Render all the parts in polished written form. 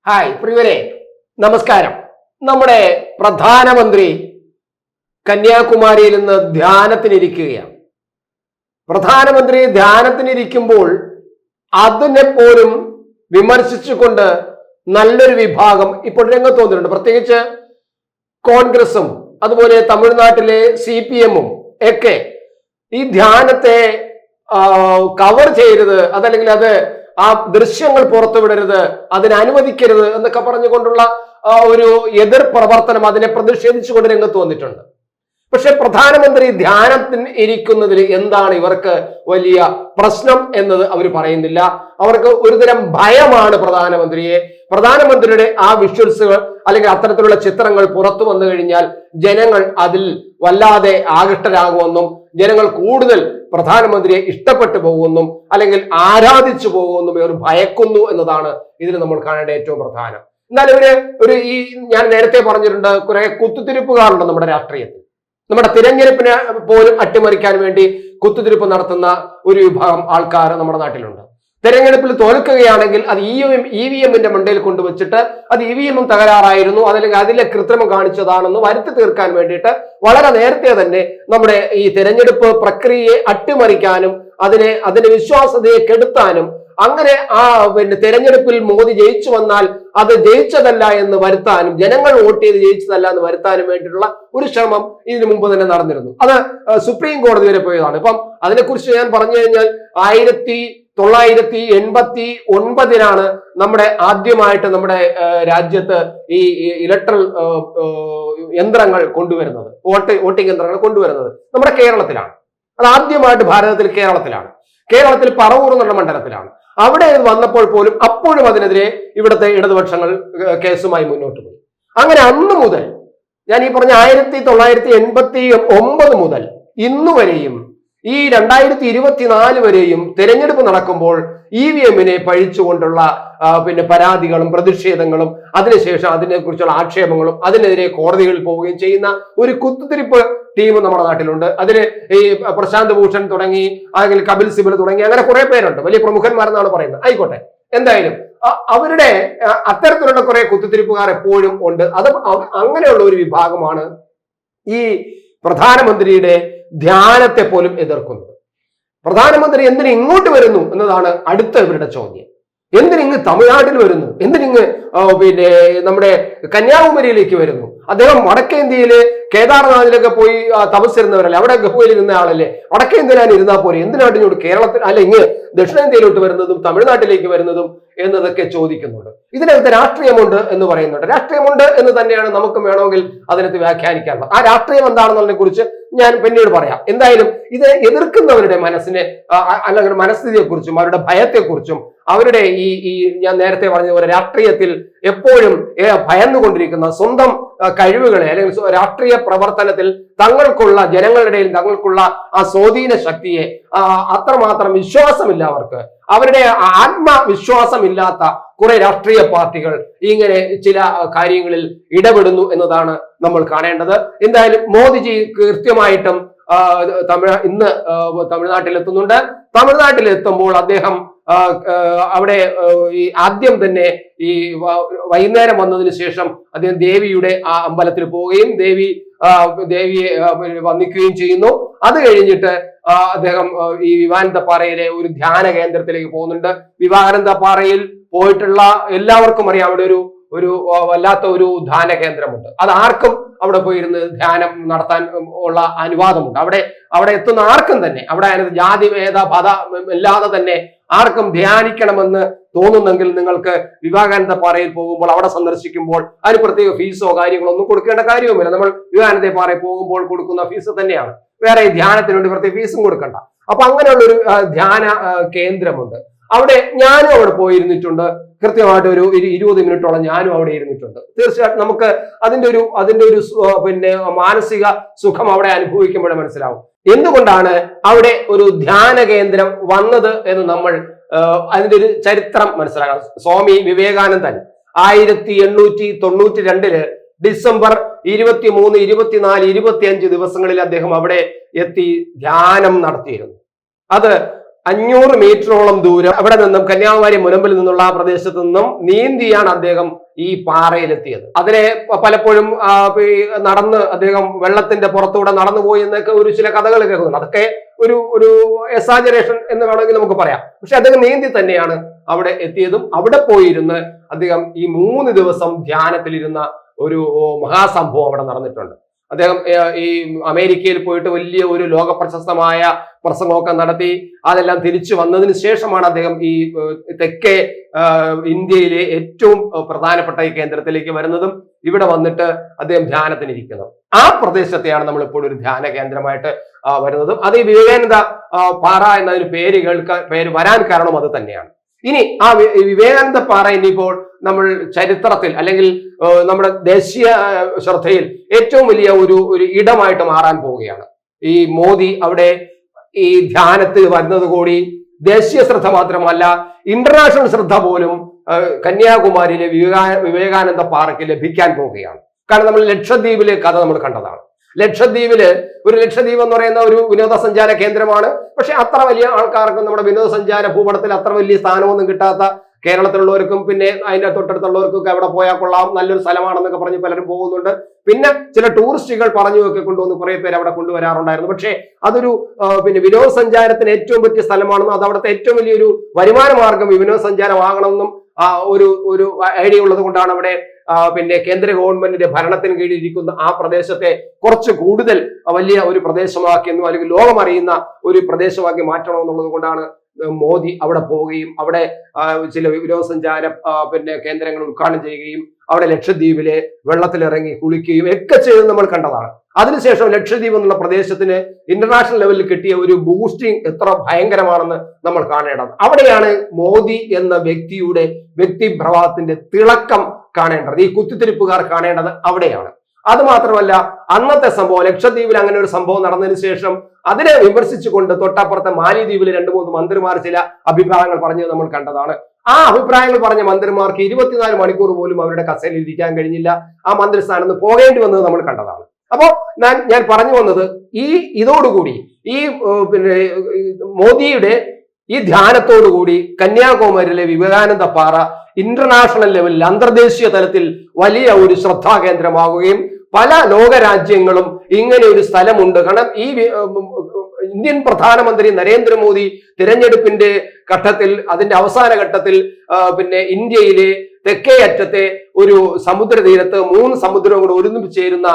Hi പ്രിയരെ, നമസ്കാരം. നമ്മുടെ പ്രധാനമന്ത്രി കന്യാകുമാരിയിൽ നിന്ന് ധ്യാനത്തിനിരിക്കുകയാണ്. പ്രധാനമന്ത്രി ധ്യാനത്തിനിരിക്കുമ്പോൾ അതിനെ പോലും വിമർശിച്ചുകൊണ്ട് നല്ലൊരു വിഭാഗം ഇപ്പോൾ രംഗത്ത് വന്നിട്ടുണ്ട്. പ്രത്യേകിച്ച് കോൺഗ്രസും അതുപോലെ തമിഴ്നാട്ടിലെ CPM-ഉം ഒക്കെ ഈ ധ്യാനത്തെ കവർ ചെയ്യരുത്, അതല്ലെങ്കിൽ അത് ആ ദൃശ്യങ്ങൾ പുറത്തുവിടരുത്, അതിനെ അനുവദിക്കരുത് എന്നൊക്കെ പറഞ്ഞുകൊണ്ടുള്ള ഒരു എതിർ പ്രവർത്തനം, അതിനെ പ്രതിഷേധിച്ചുകൊണ്ട് രംഗത്ത് വന്നിട്ടുണ്ട്. പക്ഷെ പ്രധാനമന്ത്രി ധ്യാനത്തിന് ഇരിക്കുന്നതിൽ എന്താണ് ഇവർക്ക് വലിയ പ്രശ്നം എന്നത് അവർ പറയുന്നില്ല. അവർക്ക് ഒരുതരം ഭയമാണ് പ്രധാനമന്ത്രിയുടെ ആ വിഷ്വൽസുകൾ അല്ലെങ്കിൽ അത്തരത്തിലുള്ള ചിത്രങ്ങൾ പുറത്തു വന്നു കഴിഞ്ഞാൽ ജനങ്ങൾ അതിൽ വല്ലാതെ ആകൃഷ്ടരാകുമെന്നും ജനങ്ങൾ കൂടുതൽ പ്രധാനമന്ത്രിയെ ഇഷ്ടപ്പെട്ടു പോകുമെന്നും അല്ലെങ്കിൽ ആരാധിച്ചു പോകുമെന്നും ഇവർ ഭയക്കുന്നു എന്നതാണ് ഇതിൽ നമ്മൾ കാണേണ്ട ഏറ്റവും പ്രധാനം. എന്നാൽ ഈ ഞാൻ നേരത്തെ പറഞ്ഞിട്ടുണ്ട്, കുറെ കുത്തുതിരിപ്പുകാരുണ്ട് നമ്മുടെ രാഷ്ട്രീയത്തിൽ. നമ്മുടെ തിരഞ്ഞെടുപ്പിനെ പോലും അട്ടിമറിക്കാൻ വേണ്ടി കുത്തുതിരിപ്പ് നടത്തുന്ന ഒരു വിഭാഗം ആൾക്കാർ നമ്മുടെ നാട്ടിലുണ്ട്. തെരഞ്ഞെടുപ്പിൽ തോൽക്കുകയാണെങ്കിൽ അത് EVM-ന്റെ മണ്ടയിൽ കൊണ്ടുവച്ചിട്ട് അത് EVM തകരാറായിരുന്നു, അതല്ലെങ്കിൽ അതിലെ കൃത്രിമം കാണിച്ചതാണെന്ന് വരുത്തി തീർക്കാൻ വേണ്ടിയിട്ട് വളരെ നേരത്തെ തന്നെ നമ്മുടെ ഈ തെരഞ്ഞെടുപ്പ് പ്രക്രിയയെ അട്ടിമറിക്കാനും അതിന്റെ വിശ്വാസ്യതയെ കെടുത്താനും അങ്ങനെ തെരഞ്ഞെടുപ്പിൽ മോദി ജയിച്ചു വന്നാൽ അത് ജയിച്ചതല്ല എന്ന് വരുത്താനും, ജനങ്ങൾ വോട്ട് ചെയ്ത് ജയിച്ചതല്ല എന്ന് വരുത്താനും വേണ്ടിയിട്ടുള്ള ഒരു ശ്രമം ഇതിനു മുമ്പ് തന്നെ നടന്നിരുന്നു. അത് സുപ്രീം കോടതി വരെ പോയതാണ്. ഇപ്പം അതിനെക്കുറിച്ച് ഞാൻ പറഞ്ഞു കഴിഞ്ഞാൽ 1989 നമ്മുടെ ആദ്യമായിട്ട് നമ്മുടെ രാജ്യത്ത് ഈ ഇലക്ട്രൽ യന്ത്രങ്ങൾ കൊണ്ടുവരുന്നത്, വോട്ടിംഗ് യന്ത്രങ്ങൾ കൊണ്ടുവരുന്നത് നമ്മുടെ കേരളത്തിലാണ്. അത് ആദ്യമായിട്ട് ഭാരതത്തിൽ കേരളത്തിൽ പറവൂർ എന്നുള്ള മണ്ഡലത്തിലാണ്. അവിടെ വന്നപ്പോൾ പോലും അപ്പോഴും അതിനെതിരെ ഇവിടുത്തെ ഇടതുപക്ഷങ്ങൾ കേസുമായി മുന്നോട്ട് പോയി. അങ്ങനെ അന്ന് മുതൽ, ഞാൻ ഈ പറഞ്ഞ 1989 മുതൽ ഇന്നു വരെയും ഈ 2024 വരെയും തെരഞ്ഞെടുപ്പ് നടക്കുമ്പോൾ EVM-നെ പഴിച്ചുകൊണ്ടുള്ള പരാതികളും പ്രതിഷേധങ്ങളും അതിനുശേഷം അതിനെക്കുറിച്ചുള്ള ആക്ഷേപങ്ങളും അതിനെതിരെ കോടതികളിൽ പോവുകയും ചെയ്യുന്ന ഒരു കുത്തുതിരിപ്പ് ടീം നമ്മുടെ നാട്ടിലുണ്ട്. അതിന് ഈ പ്രശാന്ത് ഭൂഷൺ തുടങ്ങി, അല്ലെങ്കിൽ കപിൽ സിബൽ തുടങ്ങി അങ്ങനെ കുറെ പേരുണ്ട്, വലിയ പ്രമുഖന്മാരെന്നാണ് പറയുന്നത്. ആയിക്കോട്ടെ, എന്തായാലും അവരുടെ അത്തരത്തിലുള്ള കുറെ കുത്തുതിരിപ്പുകാർ എപ്പോഴും ഉണ്ട്. അത് അങ്ങനെയുള്ള ഒരു വിഭാഗമാണ് ഈ പ്രധാനമന്ത്രിയുടെ ധ്യാനത്തെ പോലും എതിർക്കുന്നത്. പ്രധാനമന്ത്രി എന്തിന് ഇങ്ങോട്ട് വരുന്നു എന്നതാണ് അടുത്ത ഇവരുടെ ചോദ്യം. എന്തിനിങ്ങ് തമിഴ്നാട്ടിൽ വരുന്നു, എന്തിനിങ്ങ് നമ്മുടെ കന്യാകുമാരിയിലേക്ക് വരുന്നു? അദ്ദേഹം വടക്കേന്ത്യയില് കേദാർനാഥിലൊക്കെ പോയി തപസ്സിരുന്നവരല്ലേ, അവിടെ ഗുഹയിൽ ഇരുന്ന ആളല്ലേ, വടക്കേന്ത്യയിലാണ് ഇരുന്നാൽ പോലെ എന്തിനായിട്ട് ഇങ്ങോട്ട് കേരളത്തിൽ അല്ല ഇങ്ങ് ദക്ഷിണേന്ത്യയിലോട്ട് വരുന്നതും തമിഴ്നാട്ടിലേക്ക് വരുന്നതും എന്നതൊക്കെ ചോദിക്കുന്നുണ്ട്. ഇതിനകത്ത് രാഷ്ട്രീയമുണ്ട് എന്ന് പറയുന്നുണ്ട്. രാഷ്ട്രീയമുണ്ട് എന്ന് തന്നെയാണ് നമുക്ക് വേണമെങ്കിൽ അതിനകത്ത് വ്യാഖ്യാനിക്കാറുള്ളത്. ആ രാഷ്ട്രീയം എന്താണെന്നതിനെ കുറിച്ച് ഞാൻ പിന്നീട് പറയാം. എന്തായാലും ഇത് എതിർക്കുന്നവരുടെ മനസ്സിനെ അല്ലെങ്കിൽ മനസ്ഥിതിയെക്കുറിച്ചും അവരുടെ ഭയത്തെക്കുറിച്ചും അവരുടെ ഈ ഞാൻ നേരത്തെ പറഞ്ഞ പോലെ രാഷ്ട്രീയത്തിൽ എപ്പോഴും ഭയന്നുകൊണ്ടിരിക്കുന്ന സ്വന്തം കഴിവുകളെ അല്ലെങ്കിൽ രാഷ്ട്രീയ പ്രവർത്തനത്തിൽ തങ്ങൾക്കുള്ള ജനങ്ങളുടെ ഇടയിൽ തങ്ങൾക്കുള്ള ആ സ്വാധീന ശക്തിയെ അത്രമാത്രം വിശ്വാസമില്ല അവർക്ക്, അവരുടെ ആത്മവിശ്വാസമില്ലാത്ത കുറെ രാഷ്ട്രീയ പാർട്ടികൾ ഇങ്ങനെ ചില കാര്യങ്ങളിൽ ഇടപെടുന്നു എന്നതാണ് നമ്മൾ കാണേണ്ടത്. എന്തായാലും മോദിജി കൃത്യമായിട്ടും ഇന്ന് തമിഴ്നാട്ടിലെത്തുന്നുണ്ട്. തമിഴ്നാട്ടിലെത്തുമ്പോൾ അദ്ദേഹം അവിടെ ഈ ആദ്യം തന്നെ ഈ വൈകുന്നേരം വന്നതിന് ശേഷം അദ്ദേഹം ദേവിയുടെ ആ അമ്പലത്തിൽ പോവുകയും ദേവിയെ വന്ദിക്കുകയും ചെയ്യുന്നു. അത് കഴിഞ്ഞിട്ട് അദ്ദേഹം ഈ വിവാനന്തപ്പാറയിലെ ഒരു ധ്യാന കേന്ദ്രത്തിലേക്ക് പോകുന്നുണ്ട്. വിവാനന്തപ്പാറയിൽ പോയിട്ടുള്ള എല്ലാവർക്കും അറിയാം, അവിടെ ഒരു വല്ലാത്ത ഒരു ധ്യാന കേന്ദ്രമുണ്ട്. അത് ആർക്കും അവിടെ പോയിരുന്ന് ധ്യാനം നടത്താൻ ഉള്ള അനുവാദമുണ്ട്. അവിടെ എത്തുന്ന ആർക്കും തന്നെ, അവിടെ അതിനകത്ത് ജാതി ഭേദ ഇല്ലാതെ തന്നെ ആർക്കും ധ്യാനിക്കണമെന്ന് തോന്നുന്നെങ്കിൽ നിങ്ങൾക്ക് വിവേകാനന്ദപ്പാറയിൽ പോകുമ്പോൾ അവിടെ സന്ദർശിക്കുമ്പോൾ അതിന് പ്രത്യേക ഫീസോ കാര്യങ്ങളോ ഒന്നും കൊടുക്കേണ്ട കാര്യവുമില്ല. നമ്മൾ വിവേകാനന്ദപ്പാറയിൽ പോകുമ്പോൾ കൊടുക്കുന്ന ഫീസ് തന്നെയാണ്, വേറെ ധ്യാനത്തിന് വേണ്ടി പ്രത്യേക ഫീസും കൊടുക്കണ്ട. അപ്പൊ അങ്ങനെയുള്ളൊരു ധ്യാന കേന്ദ്രമുണ്ട്. ഞാനും അവിടെ പോയിരുന്നിട്ടുണ്ട്. കൃത്യമായിട്ട് ഒരു 20 മിനിറ്റോളം ഞാനും അവിടെ ഇരുന്നിട്ടുണ്ട്. തീർച്ചയായിട്ടും നമുക്ക് അതിന്റെ ഒരു മാനസിക സുഖം അവിടെ അനുഭവിക്കുമ്പോഴേ മനസ്സിലാവും എന്തുകൊണ്ടാണ് അവിടെ ഒരു ധ്യാന കേന്ദ്രം വന്നത് എന്ന്. നമ്മൾ അതിന്റെ ഒരു ചരിത്രം മനസ്സിലാക്കണം. സ്വാമി വിവേകാനന്ദൻ 1892 ഡിസംബർ 23, 24, 25 ദിവസങ്ങളിൽ അദ്ദേഹം അവിടെ എത്തി ധ്യാനം നടത്തിയിരുന്നു. അത് 500 മീറ്ററോളം ദൂരം അവിടെ നിന്നും കന്യാകുമാരി മുനമ്പിൽ നിന്നുള്ള ആ പ്രദേശത്ത് നിന്നും നീന്തിയാണ് അദ്ദേഹം ഈ പാറയിലെത്തിയത്. അതിനെ പലപ്പോഴും നടന്ന് അദ്ദേഹം വെള്ളത്തിന്റെ പുറത്തൂടെ നടന്നുപോയി എന്നൊക്കെ ഒരു ചില കഥകൾ കേൾക്കുന്നുണ്ട്. അതൊക്കെ ഒരു എക്സാജറേഷൻ എന്ന് വേണമെങ്കിൽ നമുക്ക് പറയാം. പക്ഷെ അദ്ദേഹം നീന്തി തന്നെയാണ് അവിടെ എത്തിയതും അവിടെ പോയിരുന്ന് അദ്ദേഹം ഈ 3 ദിവസം ധ്യാനത്തിലിരുന്ന ഒരു മഹാസംഭവം അവിടെ നടന്നിട്ടുണ്ട്. അദ്ദേഹം ഈ അമേരിക്കയിൽ പോയിട്ട് വലിയ ഒരു ലോക പ്രശസ്തമായ പ്രസംഗമൊക്കെ നടത്തി അതെല്ലാം തിരിച്ചു വന്നതിന് ശേഷമാണ് അദ്ദേഹം ഈ തെക്കേ ഇന്ത്യയിലെ ഏറ്റവും പ്രധാനപ്പെട്ട ഈ കേന്ദ്രത്തിലേക്ക് വരുന്നതും ഇവിടെ വന്നിട്ട് അദ്ദേഹം ധ്യാനത്തിനിരിക്കുന്നതും. ആ പ്രദേശത്തെയാണ് നമ്മൾ ഇപ്പോൾ ഒരു ധ്യാന കേന്ദ്രമായിട്ട് വരുന്നതും. അത് ഈ വിവേകാനന്ദ പാറ എന്നതിന് പേര് വരാൻ കാരണം അത് തന്നെയാണ്. ഇനി ആ വിവേകാനന്ദ പാറ ഇനിയിപ്പോൾ നമ്മൾ ചരിത്രത്തിൽ അല്ലെങ്കിൽ നമ്മുടെ ദേശീയ ശ്രദ്ധയിൽ ഏറ്റവും വലിയ ഒരു ഇടമായിട്ട് മാറാൻ പോവുകയാണ്. ഈ മോദി അവിടെ ഈ ധ്യാനത്തിൽ വരുന്നത് കൂടി ദേശീയ ശ്രദ്ധ മാത്രമല്ല ഇന്റർനാഷണൽ ശ്രദ്ധ പോലും കന്യാകുമാരിയിലെ വിവേകാനന്ദ പാറയ്ക്ക് ലഭിക്കാൻ പോവുകയാണ്. കാരണം നമ്മൾ ലക്ഷദ്വീപിലെ കഥ നമ്മൾ കണ്ടതാണ്. ലക്ഷദ്വീപ് എന്ന് പറയുന്ന ഒരു വിനോദസഞ്ചാര കേന്ദ്രമാണ്. പക്ഷെ അത്ര വലിയ ആൾക്കാർക്കും നമ്മുടെ വിനോദസഞ്ചാര ഭൂപടത്തിൽ അത്ര വലിയ സ്ഥാനമൊന്നും കിട്ടാത്ത കേരളത്തിലുള്ളവർക്കും പിന്നെ അതിന്റെ തൊട്ടടുത്തുള്ളവർക്കൊക്കെ അവിടെ പോയാൽ കൊള്ളാം, നല്ലൊരു സ്ഥലമാണെന്നൊക്കെ പറഞ്ഞ് പലരും പോകുന്നുണ്ട്. പിന്നെ ചില ടൂറിസ്റ്റുകൾ പറഞ്ഞുമൊക്കെ കൊണ്ടുവന്ന് കുറെ പേര് അവിടെ കൊണ്ടുവരാറുണ്ടായിരുന്നു. പക്ഷേ അതൊരു വിനോദസഞ്ചാരത്തിന് ഏറ്റവും പറ്റിയ സ്ഥലമാണെന്നും അത് അവിടുത്തെ ഏറ്റവും വലിയൊരു വരുമാന മാർഗം വിനോദസഞ്ചാരമാകണമെന്നും ഒരു ഐഡിയ ഉള്ളത് കൊണ്ടാണ് അവിടെ കേന്ദ്ര ഗവൺമെന്റിന്റെ ഭരണത്തിന് കീഴിലിരിക്കുന്ന ആ പ്രദേശത്തെ കുറച്ച് കൂടുതൽ വലിയ ഒരു പ്രദേശമാക്കിയെന്നും അല്ലെങ്കിൽ ലോകം അറിയുന്ന ഒരു പ്രദേശമാക്കി മാറ്റണമെന്നുള്ളത് കൊണ്ടാണ് മോദി അവിടെ പോവുകയും അവിടെ ചില വിനോദസഞ്ചാര കേന്ദ്രങ്ങൾ ഉദ്ഘാടനം ചെയ്യുകയും അവിടെ ലക്ഷദ്വീപിലെ വെള്ളത്തിലിറങ്ങി കുളിക്കുകയും ഒക്കെ ചെയ്ത് നമ്മൾ കണ്ടതാണ്. അതിനുശേഷം ലക്ഷദ്വീപ് എന്നുള്ള പ്രദേശത്തിന് ഇന്റർനാഷണൽ ലെവലിൽ കിട്ടിയ ഒരു ബൂസ്റ്റിംഗ് എത്ര ഭയങ്കരമാണെന്ന് നമ്മൾ കാണേണ്ടത്. അവിടെയാണ് മോദി എന്ന വ്യക്തിയുടെ വ്യക്തിപ്രഭാവത്തിന്റെ തിളക്കം കാണേണ്ടത്. ഈ കുത്തിത്തിരിപ്പുകാർ കാണേണ്ടത് അവിടെയാണ്. അത് മാത്രമല്ല, അന്നത്തെ സംഭവം ലക്ഷദ്വീപിൽ അങ്ങനെ ഒരു സംഭവം നടന്നതിന് ശേഷം അതിനെ വിമർശിച്ചുകൊണ്ട് തൊട്ടപ്പുറത്തെ മാലിദ്വീപിലെ 2-3 മന്ത്രിമാർ ചില അഭിപ്രായങ്ങൾ പറഞ്ഞത് നമ്മൾ കണ്ടതാണ്. ആ അഭിപ്രായങ്ങൾ പറഞ്ഞ മന്ത്രിമാർക്ക് 24 മണിക്കൂർ പോലും അവരുടെ കസേരയിൽ ഇരിക്കാൻ കഴിഞ്ഞില്ല. ആ മന്ത്രിസ്ഥാനം നിന്ന് പോകേണ്ടി വന്നത് നമ്മൾ കണ്ടതാണ്. അപ്പോ ഞാൻ പറഞ്ഞു വന്നത് ഇതോടുകൂടി ഈ മോദിയുടെ ഈ ധ്യാനത്തോടുകൂടി കന്യാകുമാരിയിലെ വിവേകാനന്ദ പാറ ഇന്റർനാഷണൽ ലെവലിൽ അന്തർദേശീയ തലത്തിൽ വലിയ ഒരു ശ്രദ്ധാകേന്ദ്രമാവുകയും പല ലോകരാജ്യങ്ങളും ഇങ്ങനെ ഒരു സ്ഥലമുണ്ട്. കാരണം ഈ ഇന്ത്യൻ പ്രധാനമന്ത്രി നരേന്ദ്രമോദി തിരഞ്ഞെടുപ്പിന്റെ ഘട്ടത്തിൽ അതിന്റെ അവസാന ഘട്ടത്തിൽ ഇന്ത്യയിലെ തെക്കേ അറ്റത്തെ ഒരു സമുദ്രതീരത്ത് 3 സമുദ്രവും കൂടെ ഒരുമിച്ച് ചേരുന്ന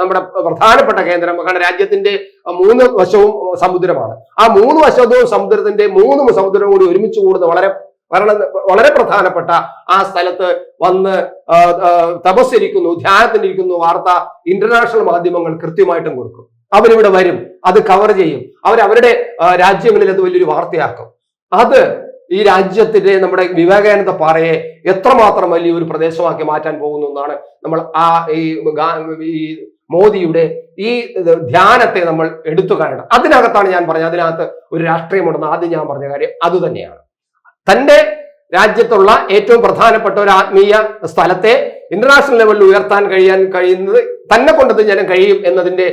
നമ്മുടെ പ്രധാനപ്പെട്ട കേന്ദ്രം. കാരണം രാജ്യത്തിന്റെ 3 വശവും സമുദ്രമാണ്. ആ 3 വശവും സമുദ്രത്തിന്റെ 3 സമുദ്രവും കൂടി ഒരുമിച്ച് കൂടുന്ന വളരെ പ്രധാനപ്പെട്ട ആ സ്ഥലത്ത് വന്ന് തപസ്സിരിക്കുന്നു, ധ്യാനത്തിനിരിക്കുന്നു വാർത്ത ഇന്റർനാഷണൽ മാധ്യമങ്ങൾ കൃത്യമായിട്ടും കൊടുക്കും. അവരിവിടെ വരും, അത് കവർ ചെയ്യും, അവരുടെ രാജ്യങ്ങളിൽ അത് വലിയൊരു വാർത്തയാക്കും. അത് ഈ രാജ്യത്തിന്റെ നമ്മുടെ വിവേകാനന്ദ പാറയെ എത്രമാത്രം വലിയൊരു പ്രദേശമാക്കി മാറ്റാൻ പോകുന്നു എന്നാണ് നമ്മൾ ഈ മോദിയുടെ ഈ ധ്യാനത്തെ നമ്മൾ എടുത്തു കാണണം. അതിനകത്താണ് ഞാൻ പറഞ്ഞത്, അതിനകത്ത് ഒരു രാഷ്ട്രീയമുണ്ടെന്ന് ആദ്യം ഞാൻ പറഞ്ഞ കാര്യം അതുതന്നെയാണ്. തന്റെ രാജ്യത്തുള്ള ഏറ്റവും പ്രധാനപ്പെട്ട ഒരു ആത്മീയ സ്ഥലത്തെ ഇന്റർനാഷണൽ ലെവലിൽ ഉയർത്താൻ കഴിയുന്നത് തന്നെ കൊണ്ട് ഞാൻ കഴിയും എന്നതിന്റെ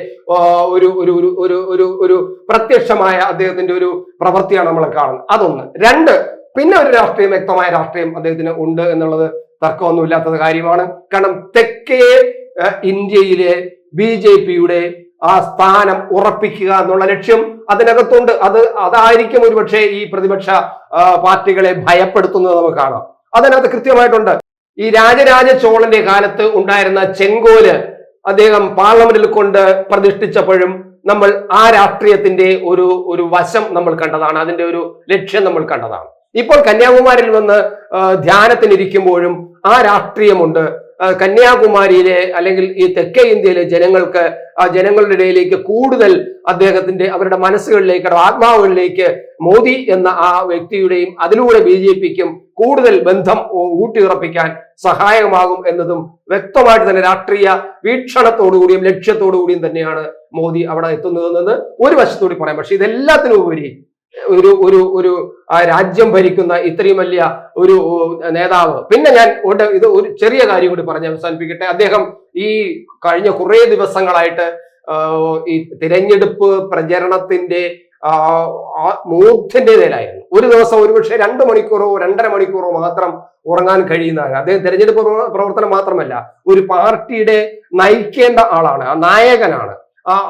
ഒരു പ്രത്യക്ഷമായ അദ്ദേഹത്തിന്റെ ഒരു പ്രവൃത്തിയാണ് നമ്മൾ കാണുന്നത്. അതൊന്ന്. 2, പിന്നെ ഒരു രാഷ്ട്രീയം, വ്യക്തമായ രാഷ്ട്രീയം അദ്ദേഹത്തിന് ഉണ്ട് എന്നുള്ളത് തർക്കമൊന്നുമില്ലാത്ത കാര്യമാണ്. കാരണം തെക്കേ ഇന്ത്യയിലെ BJPയുടെ ആ സ്ഥാനം ഉറപ്പിക്കുക എന്നുള്ള ലക്ഷ്യം അതിനകത്തുണ്ട്. അതായിരിക്കും ഒരുപക്ഷെ ഈ പ്രതിപക്ഷ പാർട്ടികളെ ഭയപ്പെടുത്തുന്നത് നമുക്ക് കാണാം. അതിനകത്ത് കൃത്യമായിട്ടുണ്ട്. ഈ രാജരാജ ചോളന്റെ കാലത്ത് ഉണ്ടായിരുന്ന ചെങ്കോല് അദ്ദേഹം പാർലമെന്റിൽ കൊണ്ട് പ്രതിഷ്ഠിച്ചപ്പോഴും നമ്മൾ ആ രാഷ്ട്രീയത്തിന്റെ ഒരു വശം നമ്മൾ കണ്ടതാണ്, അതിന്റെ ഒരു ലക്ഷ്യം നമ്മൾ കണ്ടതാണ്. ഇപ്പോൾ കന്യാകുമാരിയിൽ വന്ന് ധ്യാനത്തിനിരിക്കുമ്പോഴും ആ രാഷ്ട്രീയമുണ്ട്. കന്യാകുമാരിയിലെ അല്ലെങ്കിൽ ഈ തെക്കേ ഇന്ത്യയിലെ ജനങ്ങളുടെ ഇടയിലേക്ക് കൂടുതൽ അവരുടെ മനസ്സുകളിലേക്ക്, ആത്മാവുകളിലേക്ക് മോദി എന്ന ആ വ്യക്തിയുടെയും അതിലൂടെ BJPക്കും കൂടുതൽ ബന്ധം ഊട്ടിയുറപ്പിക്കാൻ സഹായകമാകും എന്നതും വ്യക്തമായിട്ട് തന്നെ രാഷ്ട്രീയ വീക്ഷണത്തോടുകൂടിയും ലക്ഷ്യത്തോടുകൂടിയും തന്നെയാണ് മോദി അവിടെ എത്തുന്നതെന്നത് ഒരു വശത്തോടി പറയാം. പക്ഷെ ഇതെല്ലാത്തിനും ഉപരി ഒരു രാജ്യം ഭരിക്കുന്ന ഇത്രയും വലിയ ഒരു നേതാവ്. പിന്നെ ഞാൻ ഇത് ഒരു ചെറിയ കാര്യം കൂടി പറഞ്ഞ് അവസാനിപ്പിക്കട്ടെ. അദ്ദേഹം ഈ കഴിഞ്ഞ കുറെ ദിവസങ്ങളായിട്ട് ഈ തിരഞ്ഞെടുപ്പ് പ്രചരണത്തിന്റെ മൂർധന്യതയിലായിരുന്നു. ഒരു ദിവസം ഒരുപക്ഷെ 2 മണിക്കൂറോ 2.5 മണിക്കൂറോ മാത്രം ഉറങ്ങാൻ കഴിയുന്നതാണ്. അദ്ദേഹം തെരഞ്ഞെടുപ്പ് പ്രവർത്തനം മാത്രമല്ല, ഒരു പാർട്ടിയുടെ നയിക്കേണ്ട ആളാണ്, ആ നായകനാണ്.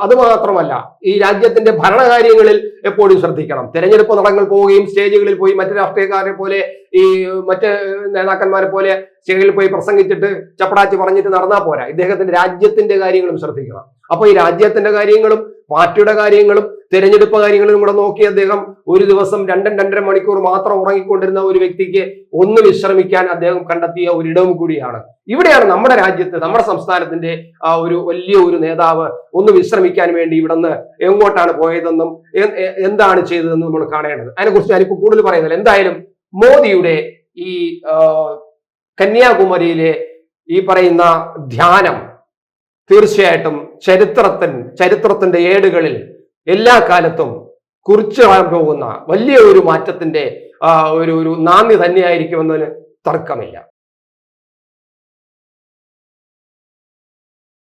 അത് മാത്രമല്ല, ഈ രാജ്യത്തിന്റെ ഭരണകാര്യങ്ങളിൽ എപ്പോഴും ശ്രദ്ധിക്കണം. തെരഞ്ഞെടുപ്പ് നടങ്ങൾ പോവുകയും സ്റ്റേജുകളിൽ പോയി മറ്റു രാഷ്ട്രീയക്കാരെ പോലെ, ഈ മറ്റ് നേതാക്കന്മാരെ പോലെ സ്റ്റേജിൽ പോയി പ്രസംഗിച്ചിട്ട് ചപ്പടാച്ച് പറഞ്ഞിട്ട് നടന്നാൽ പോരാ. ഇദ്ദേഹത്തിന്റെ രാജ്യത്തിന്റെ കാര്യങ്ങളും ശ്രദ്ധിക്കണം. അപ്പൊ ഈ രാജ്യത്തിന്റെ കാര്യങ്ങളും പാർട്ടിയുടെ കാര്യങ്ങളും തെരഞ്ഞെടുപ്പ് കാര്യങ്ങളും കൂടെ നോക്കി അദ്ദേഹം ഒരു ദിവസം 2-2.5 മണിക്കൂർ മാത്രം ഉറങ്ങിക്കൊണ്ടിരുന്ന ഒരു വ്യക്തിക്ക് ഒന്ന് വിശ്രമിക്കാൻ അദ്ദേഹം കണ്ടെത്തിയ ഒരിടവും കൂടിയാണ്. ഇവിടെയാണ് നമ്മുടെ രാജ്യത്ത്, നമ്മുടെ സംസ്ഥാനത്തിന്റെ ഒരു വലിയ ഒരു നേതാവ് ഒന്ന് വിശ്രമിക്കാൻ വേണ്ടി ഇവിടുന്ന് എങ്ങോട്ടാണ് പോയതെന്നും എന്താണ് ചെയ്തതെന്നും നമ്മൾ കാണേണ്ടത്. അതിനെക്കുറിച്ച് ഞാനിപ്പോൾ കൂടുതൽ പറയുന്നില്ല. എന്തായാലും മോദിയുടെ ഈ കന്യാകുമാരിയിലെ ഈ പറയുന്ന ധ്യാനം തീർച്ചയായിട്ടും ചരിത്രത്തിന്റെ ഏടുകളിൽ എല്ലാ കാലത്തും കുറിച്ചിടാൻ പോകുന്ന വലിയ ഒരു മാറ്റത്തിന്റെ ഒരു നാന്ദി തന്നെയായിരിക്കുമെന്നതിന് തർക്കമില്ല.